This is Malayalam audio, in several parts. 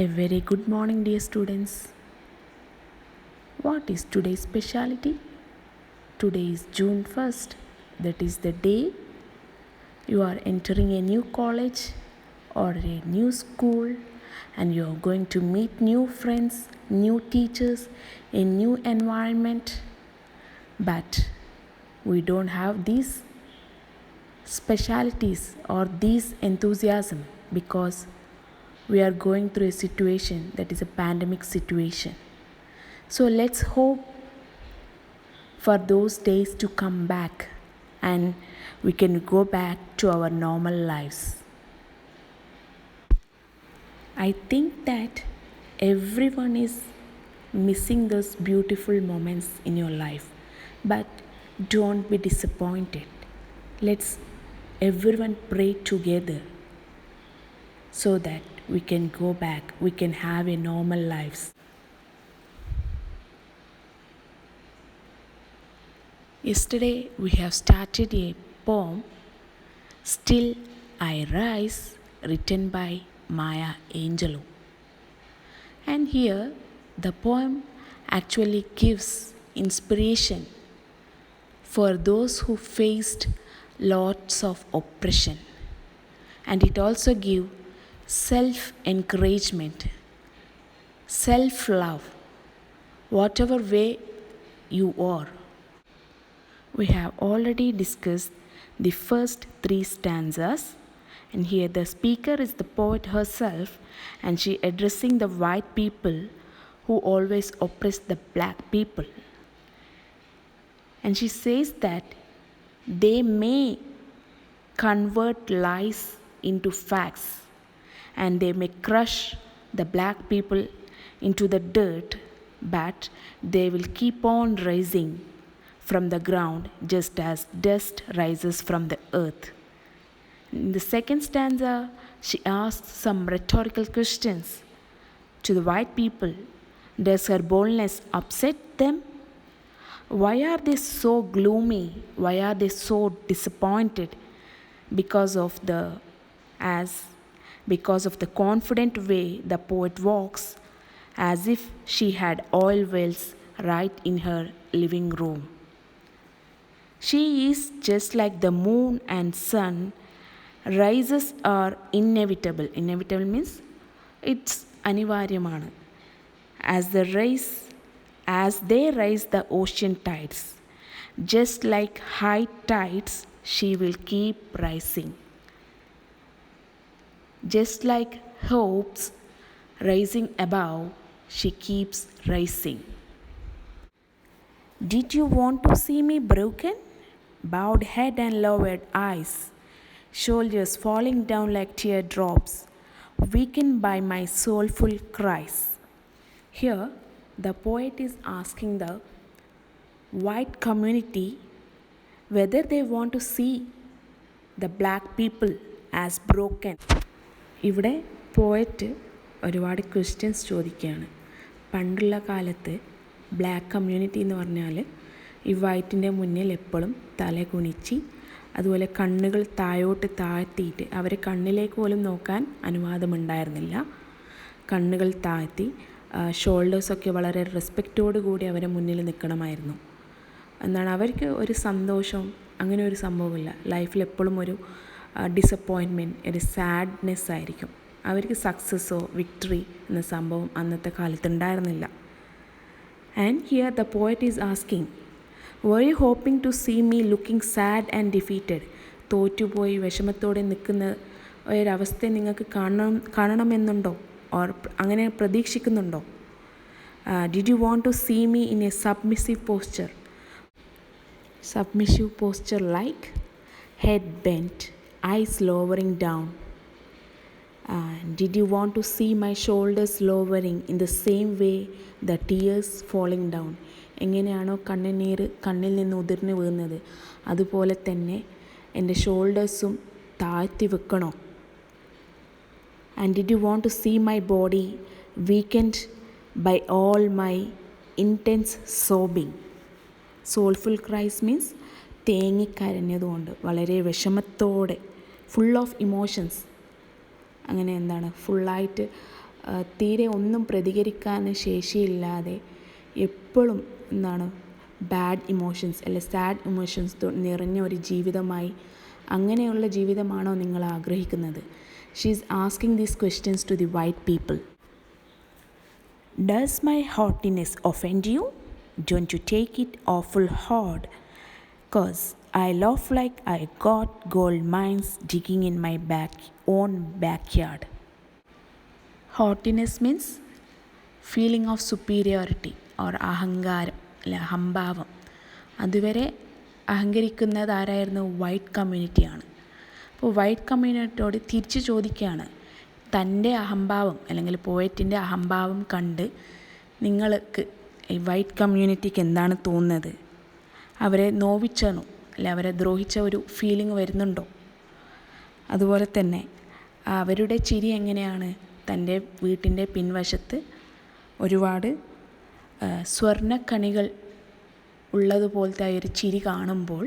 A very good morning, dear students. What is today's speciality? Today is June 1st. That is the day you are entering a new college or a new school and you are going to meet new friends, new teachers, a new environment. But we don't have these specialities or these enthusiasm because we are going through a situation that is a pandemic situation. So let's hope for those days to come back and we can go back to our normal lives. I think that everyone is missing those beautiful moments in your life, but don't be disappointed. Let's everyone pray together so that we can go back, we can have a normal lives. Yesterday we have started a poem, Still I Rise, written by Maya Angelou. And here the poem actually gives inspiration for those who faced lots of oppression. And it also gives self-encouragement, self-love, whatever way you are. We have already discussed the first three stanzas, and here the speaker is the poet herself, and she addressing the white people who always oppress the black people. And she says that they may convert lies into facts and they may crush the black people into the dirt, but they will keep on rising from the ground just as dust rises from the earth. In the second stanza, she asks some rhetorical questions to the white people. Does her boldness upset them? Why are they so gloomy? Why are they so disappointed? Because of the confident way the poet walks, as if she had oil wells right in her living room. She is just like the moon and sun. Rises are inevitable. Inevitable means it's anivaryamana. As they rise the ocean tides, just like high tides, she will keep rising. Just like hopes rising above, she keeps rising. Did you want to see me broken? Bowed head and lowered eyes, shoulders falling down like teardrops, weakened by my soulful cries. Here, the poet is asking the white community whether they want to see the black people as broken. ഇവിടെ പോയറ്റ് ഒരുപാട് ക്വസ്റ്റ്യൻസ് ചോദിക്കുകയാണ്. പണ്ടുള്ള കാലത്ത് ബ്ലാക്ക് കമ്മ്യൂണിറ്റി എന്ന് പറഞ്ഞാൽ ഈ വൈറ്റിൻ്റെ മുന്നിൽ എപ്പോഴും തല കുനിച്ച് അതുപോലെ കണ്ണുകൾ താഴോട്ട് താഴ്ത്തിയിട്ട് അവരെ കണ്ണിലേക്ക് പോലും നോക്കാൻ അനുവാദമുണ്ടായിരുന്നില്ല. കണ്ണുകൾ താഴ്ത്തി ഷോൾഡേഴ്സൊക്കെ വളരെ റെസ്പെക്റ്റോടു കൂടി അവരെ മുന്നിൽ നിൽക്കണമായിരുന്നു. എന്താണ് അവർക്ക് ഒരു സന്തോഷം അങ്ങനെ ഒരു സംഭവമില്ല. ലൈഫിൽ എപ്പോഴും ഒരു ഡിസപ്പോയിൻമെൻറ്റ്, ഒരു സാഡ്നെസ് ആയിരിക്കും. അവർക്ക് സക്സസ്സോ വിക്ടറി എന്ന സംഭവം അന്നത്തെ കാലത്ത് ഉണ്ടായിരുന്നില്ല. And here the poet is asking, were you hoping to see me looking sad and defeated? തോറ്റുപോയി വിഷമത്തോടെ നിൽക്കുന്ന ഒരവസ്ഥ നിങ്ങൾക്ക് കാണണമെന്നുണ്ടോ? ഓർ അങ്ങനെ പ്രതീക്ഷിക്കുന്നുണ്ടോ? Did you want to see me in a submissive posture? Submissive posture like head bent, eyes lowering down. Did you want to see my shoulders lowering in the same way the tears falling down? എങ്ങനെയാണോ കണ്ണുനീർ കണ്ണിൽ നിന്ന് ഉതിർന്നു വീഴുന്നത് അതുപോലെ തന്നെ എൻ്റെ ഷോൾഡേഴ്സും താഴ്ത്തി വെക്കണോ? And did you want to see my body weakened by all my intense sobbing? Soulful cries means തേങ്ങിക്കരഞ്ഞതുകൊണ്ട് വളരെ വിഷമത്തോടെ ഫുൾ ഓഫ് ഇമോഷൻസ്, അങ്ങനെ എന്താണ് ഫുള്ളായിട്ട് തീരെ ഒന്നും പ്രതികരിക്കാൻ ശേഷിയില്ലാതെ എപ്പോഴും ബാഡ് ഇമോഷൻസ് അല്ലെ സാഡ് ഇമോഷൻസ് നിറഞ്ഞ ഒരു ജീവിതമായി അങ്ങനെയുള്ള ജീവിതമാണോ നിങ്ങൾ ആഗ്രഹിക്കുന്നത്? She is asking these questions to the white people. Does my haughtiness offend you? Don't you take it awful hard, 'cause I laugh like I got gold mines digging in my own backyard. Haughtiness means feeling of superiority or അഹങ്കാരം അല്ലെ അഹംഭാവം. അതുവരെ അഹങ്കരിക്കുന്നത് ആരായിരുന്നു? വൈറ്റ് കമ്മ്യൂണിറ്റിയാണ്. അപ്പോൾ വൈറ്റ് കമ്മ്യൂണിറ്റിയോട് തിരിച്ച് ചോദിക്കുകയാണ്, തൻ്റെ അഹംഭാവം അല്ലെങ്കിൽ പോയറ്റിൻ്റെ അഹംഭാവം കണ്ട് നിങ്ങൾക്ക് ഈ വൈറ്റ് കമ്മ്യൂണിറ്റിക്ക് എന്താണ് തോന്നുന്നത്? അവരെ നോവിച്ചെന്നോ അല്ലെ അവരെ ദ്രോഹിച്ച ഒരു ഫീലിംഗ് വരുന്നുണ്ടോ? അതുപോലെ തന്നെ അവരുടെ ചിരി എങ്ങനെയാണ്? തൻ്റെ വീട്ടിൻ്റെ പിൻവശത്ത് ഒരുപാട് സ്വർണ്ണക്കണികൾ ഉള്ളതുപോലത്തെ ഒരു ചിരി കാണുമ്പോൾ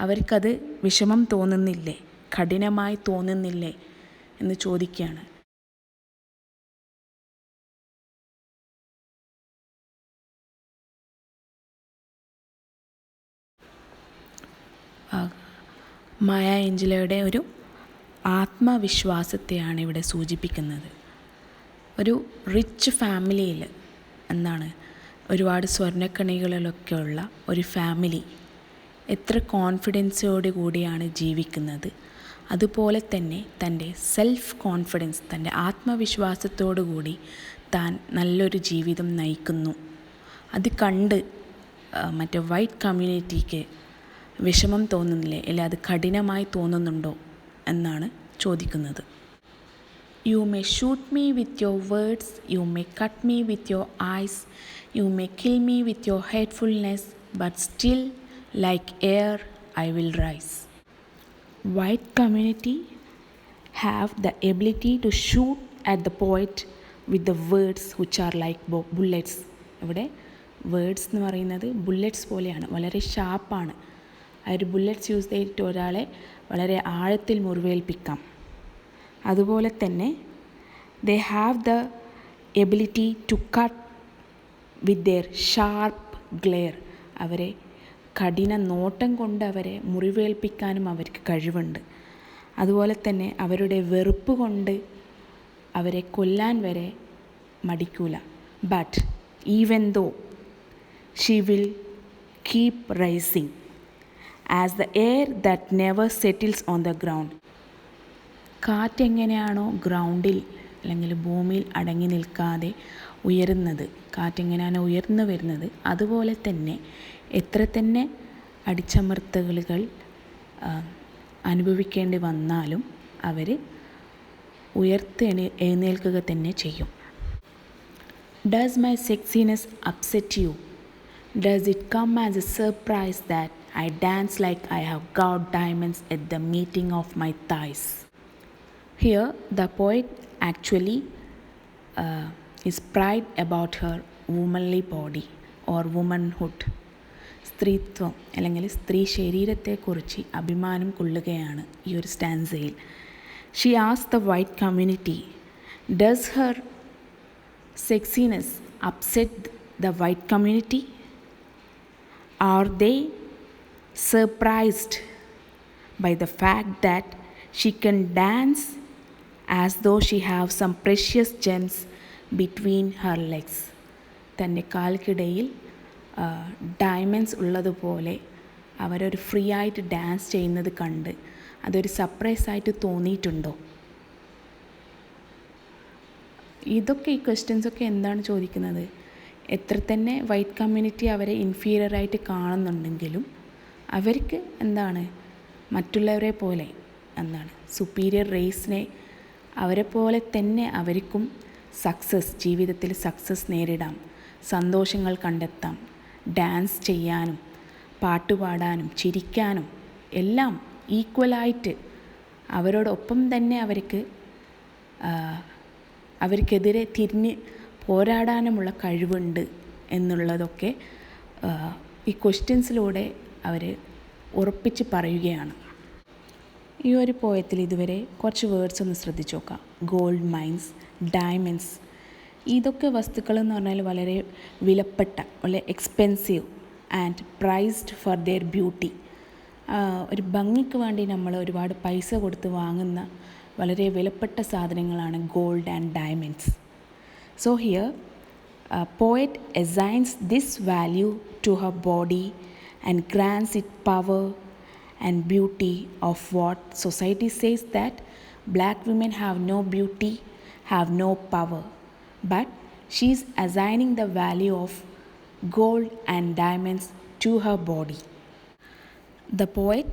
അവർക്കത് വിഷമം തോന്നുന്നില്ലേ, കഠിനമായി തോന്നുന്നില്ലേ എന്ന് ചോദിക്കുകയാണ്. മായ ഏഞ്ചലോയുടെ ഒരു ആത്മവിശ്വാസത്തെയാണ് ഇവിടെ സൂചിപ്പിക്കുന്നത്. ഒരു റിച്ച് ഫാമിലിയിൽ ഒരുപാട് സ്വർണ്ണക്കണികളിലൊക്കെ ഉള്ള ഒരു ഫാമിലി എത്ര കോൺഫിഡൻസോടു കൂടിയാണ് ജീവിക്കുന്നത്. അതുപോലെ തന്നെ തൻ്റെ സെൽഫ് കോൺഫിഡൻസ്, തൻ്റെ ആത്മവിശ്വാസത്തോടു കൂടി താൻ നല്ലൊരു ജീവിതം നയിക്കുന്നു. അത് കണ്ട് മറ്റേ വൈറ്റ് കമ്മ്യൂണിറ്റിക്ക് വിഷമം തോന്നുന്നില്ലേ, അല്ലെ അത് കഠിനമായി തോന്നുന്നുണ്ടോ എന്നാണ് ചോദിക്കുന്നത്. You may shoot me with your words, you may cut me with your eyes, you may kill me with your hatefulness, but still like air I will rise. White community have the ability to shoot at the poet with the words which are like bullets. ഇവിടെ വേർഡ്സ് എന്ന് പറയുന്നത് ബുള്ളറ്റ്സ് പോലെയാണ്, വളരെ ഷാർപ്പാണ്. ആ ഒരു ബുള്ളറ്റ്സ് യൂസ് ചെയ്തിട്ട് ഒരാളെ വളരെ ആഴത്തിൽ മുറിവേൽപ്പിക്കാം. അതുപോലെ തന്നെ they have the ability to cut with their sharp glare. അവരെ കഠിന നോട്ടം കൊണ്ട് അവരെ മുറിവേൽപ്പിക്കാനും അവർക്ക് കഴിവുണ്ട്. അതുപോലെ തന്നെ അവരുടെ വെറുപ്പ് കൊണ്ട് അവരെ കൊല്ലാൻ വരെ മടിക്കൂല. But even though she will keep rising as the air that never settles on the ground. കാറ്റെങ്ങനെയാണോ ഗ്രൗണ്ടിൽ അല്ലെങ്കിൽ ഭൂമിയിൽ അടങ്ങി നിൽക്കാതെ ഉയരുന്നത്, കാറ്റെങ്ങനെയാണോ ഉയർന്നു വരുന്നത്, അതുപോലെ തന്നെ എത്ര തന്നെ അടിച്ചമർത്തലുകൾ അനുഭവിക്കേണ്ടി വന്നാലും അവർ എഴുന്നേൽക്കുക തന്നെ ചെയ്യും. Does my sexiness upset you? Does it come as a surprise that I dance like I have got diamonds at the meeting of my thighs? Here the poet actually is pride about her womanly body or womanhood. സ്ത്രീത്വം അല്ലെങ്കിൽ സ്ത്രീ ശരീരത്തെക്കുറിച്ച് അഭിമാനം കൊള്ളുകയാണ് ഈ ഒരു സ്റ്റാൻസയിൽ. She asked the white community, does her sexiness upset the white community? Are they surprised by the fact that she can dance as though she have some precious gems between her legs? തൻ്റെ കാൽക്കിടയിൽ ഡയമണ്ട്സ് ഉള്ളതുപോലെ അവരൊരു ഫ്രീ ആയിട്ട് ഡാൻസ് ചെയ്യുന്നത് കണ്ട് അതൊരു സർപ്രൈസായിട്ട് തോന്നിയിട്ടുണ്ടോ? ഇതൊക്കെ ഈ ക്വസ്റ്റ്യൻസൊക്കെ എന്താണ് ചോദിക്കുന്നത്? എത്ര തന്നെ വൈറ്റ് കമ്മ്യൂണിറ്റി അവരെ ഇൻഫീരിയറായിട്ട് കാണുന്നുണ്ടെങ്കിലും അവർക്ക് മറ്റുള്ളവരെ പോലെ സുപ്പീരിയർ റേസിനെ അവരെ പോലെ തന്നെ അവർക്കും ജീവിതത്തിൽ സക്സസ് നേരിടാം, സന്തോഷങ്ങൾ കണ്ടെത്താം, ഡാൻസ് ചെയ്യാനും പാട്ടുപാടാനും ചിരിക്കാനും എല്ലാം ഈക്വലായിട്ട് അവരോടൊപ്പം തന്നെ അവർക്കെതിരെ തിരിഞ്ഞ് പോരാടാനുമുള്ള കഴിവുണ്ട് എന്നുള്ളതൊക്കെ ഈ ക്വസ്റ്റ്യൻസിലൂടെ അവർ ഉറപ്പിച്ച് പറയുകയാണ്. ഈ ഒരു പോയത്തിൽ ഇതുവരെ കുറച്ച് വേർഡ്സ് ഒന്ന് ശ്രദ്ധിച്ച് നോക്കാം. Gold mines, diamonds. ഇതൊക്കെ വസ്തുക്കൾ എന്ന് പറഞ്ഞാൽ വളരെ വിലപ്പെട്ട, വളരെ expensive and priced for their beauty. ഒരു ഭംഗിക്ക് വേണ്ടി നമ്മൾ ഒരുപാട് പൈസ കൊടുത്ത് വാങ്ങുന്ന വളരെ വിലപ്പെട്ട സാധനങ്ങളാണ് gold and diamonds. So here poet assigns this value to her body and grants it power and beauty of what society says that black women have no beauty, have no power. But she is assigning the value of gold and diamonds to her body. The poet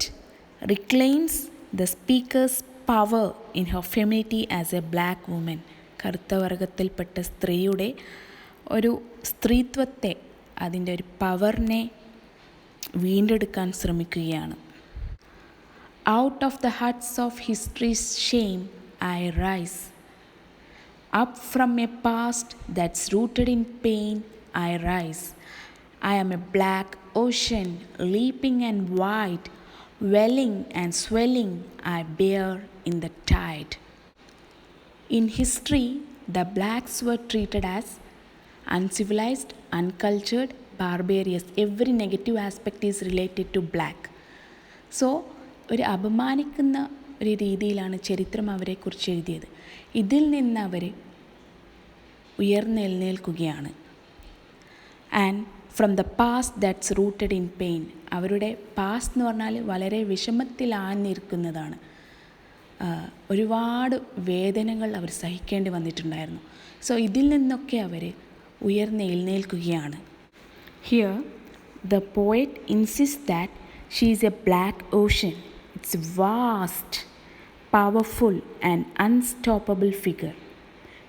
reclaims the speaker's power in her femininity as a black woman. കറുത്ത വർഗത്തിൽപ്പെട്ട സ്ത്രീയുടെ ഒരു സ്ത്രീത്വത്തെ, അതിൻ്റെ ഒരു പവറിനെ വീണ്ടെടുക്കാൻ ശ്രമിക്കുകയാണ്. Out of the huts of history's shame I rise. Up from a past that's rooted in pain I rise. I am a black ocean, leaping and wide, welling and swelling I bear in the tide. In history, the blacks were treated as uncivilized, uncultured, barbarous. Every negative aspect is related to black. So, ഒരു അപമാനിക്കുന്ന ഒരു രീതിയിലാണ് ചരിത്രം അവരെക്കുറിച്ച് എഴുതിയത്. ഇതിൽ നിന്ന് അവർ ഉയർന്നെഴുന്നേൽക്കുകയാണ്. And from the past that's rooted in pain. അവരുടെ പാസ്റ്റ് എന്ന് പറഞ്ഞാൽ വളരെ വിഷമത്തിലാഞ്ഞിരിക്കുന്നതാണ്. ഒരുപാട് വേദനകൾ അവർ സഹിക്കേണ്ടി വന്നിട്ടുണ്ടായിരുന്നു. സോ ഇതിൽ നിന്നൊക്കെ അവർ ഉയർന്നെഴുന്നേൽക്കുകയാണ്. Here the poet insist that she is a black ocean. It's vast, powerful and unstoppable figure.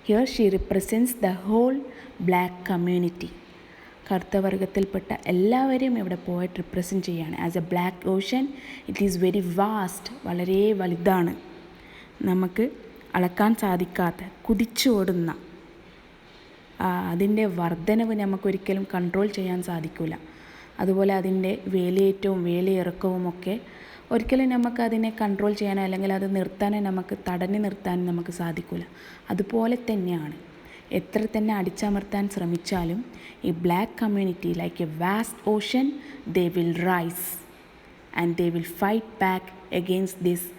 Here she represents the whole black community. കറുത്ത വർഗത്തിൽപ്പെട്ട എല്ലാവരെയും ഇവിടെ പോയറ്റ് റിപ്രസെൻറ്റ് ചെയ്യുകയാണ്. As a black ocean it is very vast, വളരെ വലുതാണ്, നമുക്ക് അളക്കാൻ സാധിക്കാത്ത, കുതിച്ചോടുന്ന, അതിൻ്റെ വർധനവ് നമുക്കൊരിക്കലും കൺട്രോൾ ചെയ്യാൻ സാധിക്കില്ല. അതുപോലെ അതിൻ്റെ വേലിയേറ്റവും വേലിയിറക്കവുമൊക്കെ ഒരിക്കലും നമുക്കതിനെ കൺട്രോൾ ചെയ്യാനോ അല്ലെങ്കിൽ അത് നിർത്താനോ, നമുക്ക് തടഞ്ഞു നിർത്താനും നമുക്ക് സാധിക്കില്ല. അതുപോലെ തന്നെയാണ് എത്ര തന്നെ അടിച്ചമർത്താൻ ശ്രമിച്ചാലും ഈ black community like a vast ocean, they will rise and they will fight back against this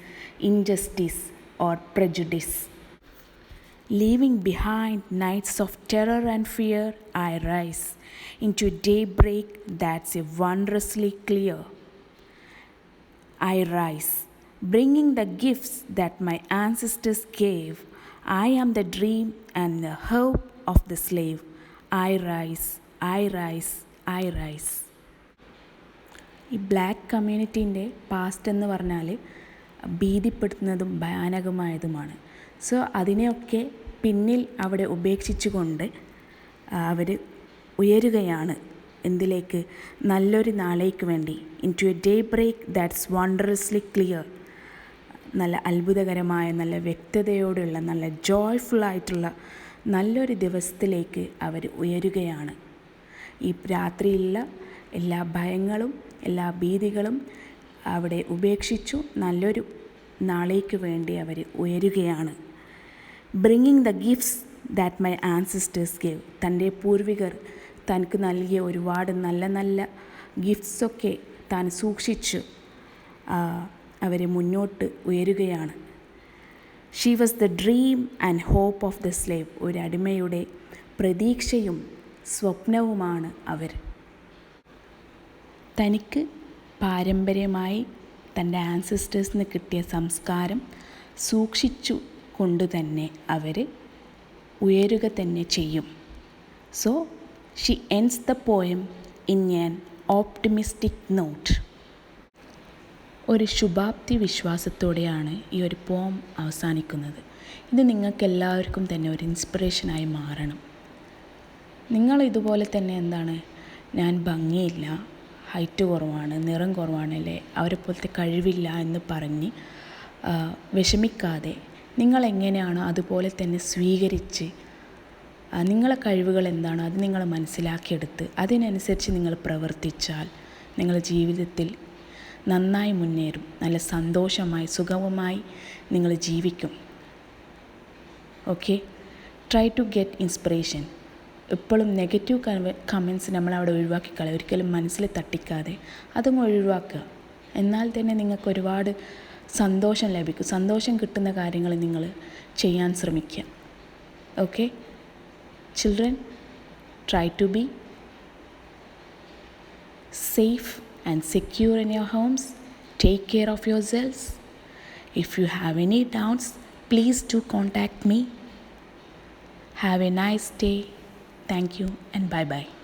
injustice or prejudice. Leaving behind nights of terror and fear, I rise into a daybreak that's a wondrously clear. I rise, bringing the gifts that my ancestors gave. I am the dream and the hope of the slave. I rise, I rise, I rise. ഈ ബ്ലാക്ക് കമ്മ്യൂണിറ്റീൻ്റെ പാസ്റ്റ് എന്ന് പറഞ്ഞാൽ ഭീതിപ്പെടുത്തുന്നതും ഭയാനകമായതുമാണ്. സോ അതിനെയൊക്കെ പിന്നിൽ അവിടെ ഉപേക്ഷിച്ചുകൊണ്ട് അവർ ഉയരുകയാണ്. എന്തിലേക്ക്? നല്ലൊരു നാളേക്ക് വേണ്ടി. Into a daybreak that's wondrously clear. നല്ല അത്ഭുതകരമായ, നല്ല വ്യക്തതയോടുള്ള, നല്ല ജോയ്ഫുള്ളായിട്ടുള്ള നല്ലൊരു ദിവസത്തിലേക്ക് അവർ ഉയരുകയാണ്. ഈ രാത്രിയിലുള്ള എല്ലാ ഭയങ്ങളും എല്ലാ ഭീതികളും അവിടെ ഉപേക്ഷിച്ചു നല്ലൊരു നാളേക്ക് വേണ്ടി അവർ ഉയരുകയാണ്. Bringing the gifts that my ancestors gave. തൻ്റെ പൂർവികർ തനിക്ക് നൽകിയ ഒരുപാട് നല്ല നല്ല ഗിഫ്റ്റ്സൊക്കെ താൻ സൂക്ഷിച്ചു അവർ മുന്നോട്ട് ഉയരുകയാണ്. She was the dream and hope of the slave. ഒരു അടിമയുടെ പ്രതീക്ഷയും സ്വപ്നവുമാണ് അവർ. തനിക്ക് പാരമ്പര്യമായി തൻ്റെ ആൻസിസ്റ്റേഴ്സിന് കിട്ടിയ സംസ്കാരം സൂക്ഷിച്ചു കൊണ്ട് തന്നെ അവർ ഉയരുക തന്നെ ചെയ്യും. So she ends the poem in an optimistic note. ഒരു ശുഭാപ്തി വിശ്വാസത്തോടെയാണ് ഈ ഒരു പോം അവസാനിക്കുന്നത്. ഇത് നിങ്ങൾക്കെല്ലാവർക്കും തന്നെ ഒരു ഇൻസ്പിറേഷനായി മാറണം. നിങ്ങൾ ഇതുപോലെ തന്നെ ഞാൻ ഭംഗിയില്ല, ഹൈറ്റ് കുറവാണ്, നിറം കുറവാണല്ലേ, അവരെ പോലത്തെ കഴിവില്ല എന്ന് പറഞ്ഞ് വിഷമിക്കാതെ നിങ്ങളെങ്ങനെയാണോ അതുപോലെ തന്നെ സ്വീകരിച്ച് നിങ്ങളെ കഴിവുകൾ എന്താണോ അത് നിങ്ങൾ മനസ്സിലാക്കിയെടുത്ത് അതിനനുസരിച്ച് നിങ്ങൾ പ്രവർത്തിച്ചാൽ നിങ്ങൾ ജീവിതത്തിൽ നന്നായി മുന്നേറും. നല്ല സന്തോഷമായി സുഗമമായി നിങ്ങൾ ജീവിക്കും. Okay, try to get inspiration. എപ്പോഴും നെഗറ്റീവ് കമൻസ് നമ്മളവിടെ ഒഴിവാക്കി കളയുക. ഒരിക്കലും മനസ്സിൽ തട്ടിക്കാതെ അതും ഒഴിവാക്കുക. എന്നാൽ തന്നെ നിങ്ങൾക്ക് ഒരുപാട് സന്തോഷം ലഭിക്കും. സന്തോഷം കിട്ടുന്ന കാര്യങ്ങൾ നിങ്ങൾ ചെയ്യാൻ ശ്രമിക്കുക. Okay children, try to be safe and secure in your homes. Take care of yourselves. If you have any doubts, please do contact me. Have a nice day. Thank you and bye bye.